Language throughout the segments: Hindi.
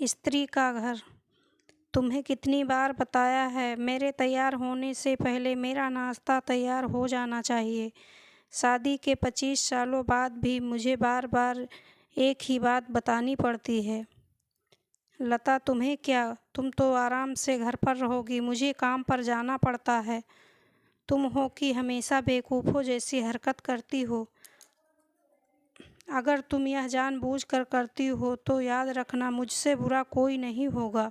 स्त्री का घर। तुम्हें कितनी बार बताया है, मेरे तैयार होने से पहले मेरा नाश्ता तैयार हो जाना चाहिए। शादी के 25 सालों बाद भी मुझे बार बार एक ही बात बतानी पड़ती है। लता, तुम्हें क्या, तुम तो आराम से घर पर रहोगी, मुझे काम पर जाना पड़ता है। तुम हो कि हमेशा बेवकूफ़ों जैसी हरकत करती हो। अगर तुम यह जानबूझकर करती हो तो याद रखना, मुझसे बुरा कोई नहीं होगा।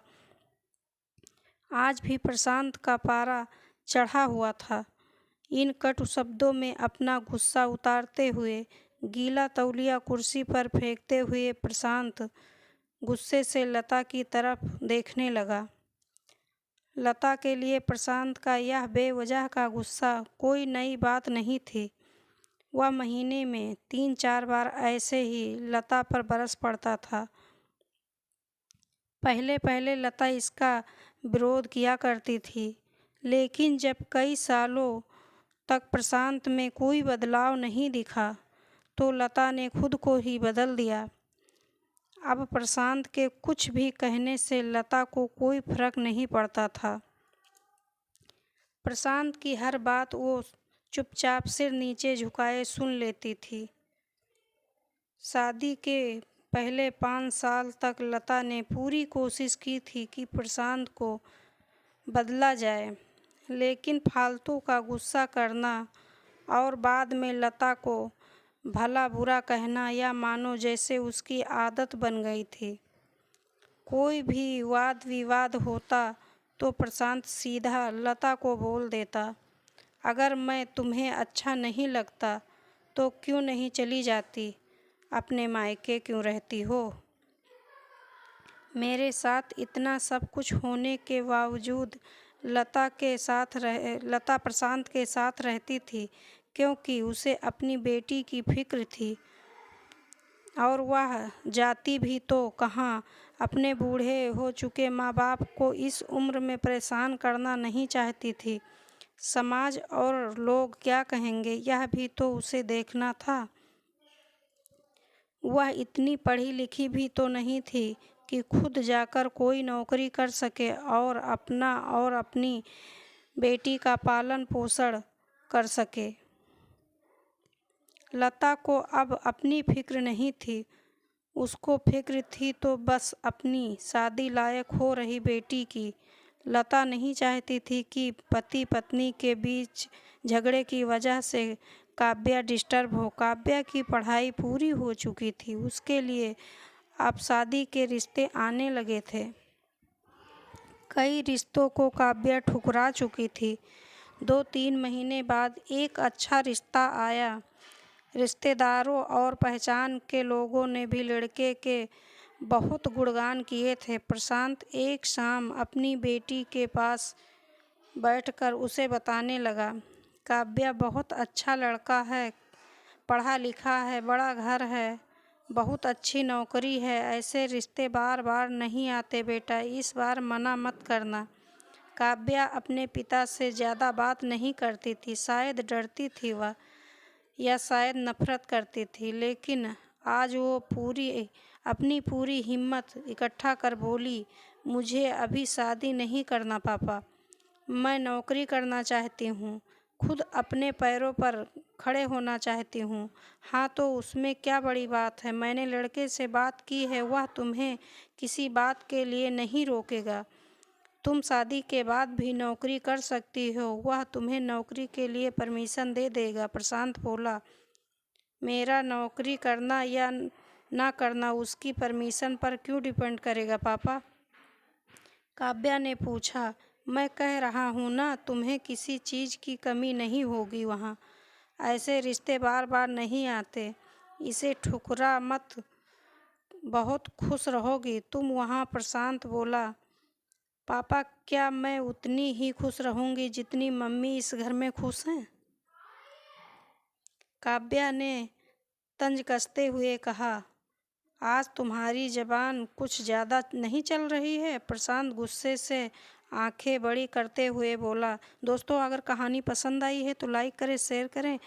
आज भी प्रशांत का पारा चढ़ा हुआ था। इन कटु शब्दों में अपना गुस्सा उतारते हुए, गीला तौलिया कुर्सी पर फेंकते हुए प्रशांत गुस्से से लता की तरफ देखने लगा। लता के लिए प्रशांत का यह बेवजह का गुस्सा कोई नई बात नहीं थी। वह महीने में 3-4 बार ऐसे ही लता पर बरस पड़ता था। पहले पहले लता इसका विरोध किया करती थी, लेकिन जब कई सालों तक प्रशांत में कोई बदलाव नहीं दिखा तो लता ने खुद को ही बदल दिया। अब प्रशांत के कुछ भी कहने से लता को कोई फर्क नहीं पड़ता था। प्रशांत की हर बात वो चुपचाप सिर नीचे झुकाए सुन लेती थी। शादी के पहले 5 साल तक लता ने पूरी कोशिश की थी कि प्रशांत को बदला जाए, लेकिन फालतू का गुस्सा करना और बाद में लता को भला बुरा कहना या मानो जैसे उसकी आदत बन गई थी। कोई भी वाद विवाद होता तो प्रशांत सीधा लता को बोल देता, अगर मैं तुम्हें अच्छा नहीं लगता तो क्यों नहीं चली जाती, अपने मायके क्यों रहती हो। मेरे साथ इतना सब कुछ होने के बावजूद लता प्रशांत के साथ रहती थी, क्योंकि उसे अपनी बेटी की फिक्र थी। और वह जाती भी तो कहाँ, अपने बूढ़े हो चुके माँ बाप को इस उम्र में परेशान करना नहीं चाहती थी। समाज और लोग क्या कहेंगे, यह भी तो उसे देखना था। वह इतनी पढ़ी लिखी भी तो नहीं थी कि खुद जाकर कोई नौकरी कर सके और अपना और अपनी बेटी का पालन पोषण कर सके। लता को अब अपनी फिक्र नहीं थी, उसको फिक्र थी तो बस अपनी शादी लायक हो रही बेटी की। लता नहीं चाहती थी कि पति पत्नी के बीच झगड़े की वजह से काव्या डिस्टर्ब हो। काव्या की पढ़ाई पूरी हो चुकी थी, उसके लिए अब शादी के रिश्ते आने लगे थे। कई रिश्तों को काव्या ठुकरा चुकी थी। 2-3 महीने बाद एक अच्छा रिश्ता आया। रिश्तेदारों और पहचान के लोगों ने भी लड़के के बहुत गुणगान किए थे। प्रशांत एक शाम अपनी बेटी के पास बैठकर उसे बताने लगा, काव्या बहुत अच्छा लड़का है, पढ़ा लिखा है, बड़ा घर है, बहुत अच्छी नौकरी है। ऐसे रिश्ते बार बार नहीं आते बेटा, इस बार मना मत करना। काव्या अपने पिता से ज़्यादा बात नहीं करती थी, शायद डरती थी वह, या शायद नफरत करती थी, लेकिन आज वो अपनी पूरी हिम्मत इकट्ठा कर बोली, मुझे अभी शादी नहीं करना पापा, मैं नौकरी करना चाहती हूँ, खुद अपने पैरों पर खड़े होना चाहती हूँ। हाँ तो उसमें क्या बड़ी बात है, मैंने लड़के से बात की है, वह तुम्हें किसी बात के लिए नहीं रोकेगा। तुम शादी के बाद भी नौकरी कर सकती हो, वह तुम्हें नौकरी के लिए परमिशन दे देगा। प्रशांत बोला, मेरा नौकरी करना या ना करना उसकी परमिशन पर क्यों डिपेंड करेगा पापा। काव्या ने पूछा, मैं कह रहा हूँ ना, तुम्हें किसी चीज़ की कमी नहीं होगी वहाँ। ऐसे रिश्ते बार बार नहीं आते, इसे ठुकरा मत, बहुत खुश रहोगी तुम वहाँ। प्रशांत बोला, पापा क्या मैं उतनी ही खुश रहूँगी जितनी मम्मी इस घर में खुश हैं। काव्या ने तंज कसते हुए कहा, आज तुम्हारी ज़बान कुछ ज़्यादा नहीं चल रही है। प्रशांत गुस्से से आंखें बड़ी करते हुए बोला। दोस्तों, अगर कहानी पसंद आई है तो लाइक करें, शेयर करें।